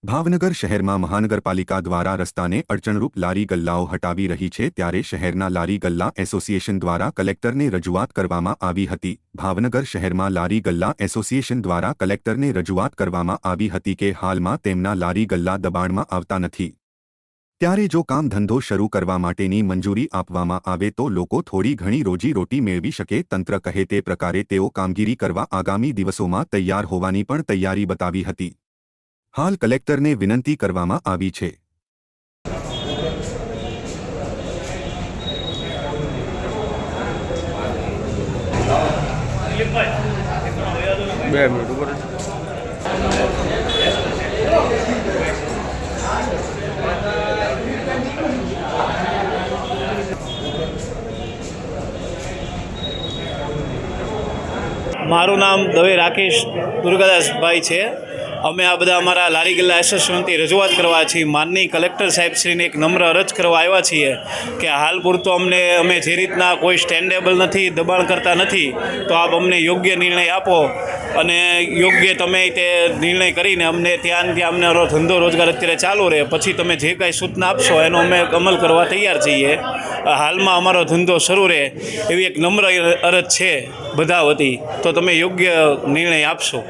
ભાવનગર શહેરમાં મહાનગરપાલિકા દ્વારા રસ્તાને અડચણરૂપ લારી ગલ્લાઓ હટાવી રહી છે ત્યારે શહેરના લારી ગલ્લા એસોસિએશન દ્વારા કલેક્ટરને રજૂઆત કરવામાં આવી હતી। ભાવનગર શહેરમાં લારી ગલ્લા એસોસિએશન દ્વારા કલેક્ટરને રજૂઆત કરવામાં આવી હતી કે હાલમાં તેમના લારી ગલ્લા દબાણમાં આવતા નથી, ત્યારે જો કામ ધંધો શરૂ કરવા માટેની મંજૂરી આપવામાં આવે તો લોકો થોડી ઘણી રોજીરોટી મેળવી શકે। તંત્ર કહે તે પ્રકારે તેઓ કામગીરી કરવા આગામી દિવસોમાં તૈયાર હોવાની પણ તૈયારી બતાવી હતી। हाल कलेक्टर ने विनंती करवामा आवी छे। मारू नाम दवे राकेश दुर्गादास भाई है। અમે આ બધા અમારા લારી ગલ્લા એસોસિએશનથી રજૂઆત કરવા છીએ। માનની કલેક્ટર સાહેબશ્રીને એક નમ્ર અરજ કરવા આવ્યા છીએ કે હાલ પૂરતો અમે જે રીતના કોઈ સ્ટેન્ડેબલ નથી, દબાણ કરતા નથી, તો આપ અમને યોગ્ય નિર્ણય આપો અને યોગ્ય તમે તે નિર્ણય કરીને અમને ત્યાં અમને ધંધો રોજગાર અત્યારે ચાલુ રહે, પછી તમે જે કાંઈ સૂચના આપશો એનો અમે અમલ કરવા તૈયાર છીએ। હાલમાં અમારો ધંધો શરૂ રહે એવી એક નમ્ર અરજ છે બધા વતી, તો તમે યોગ્ય નિર્ણય આપશો।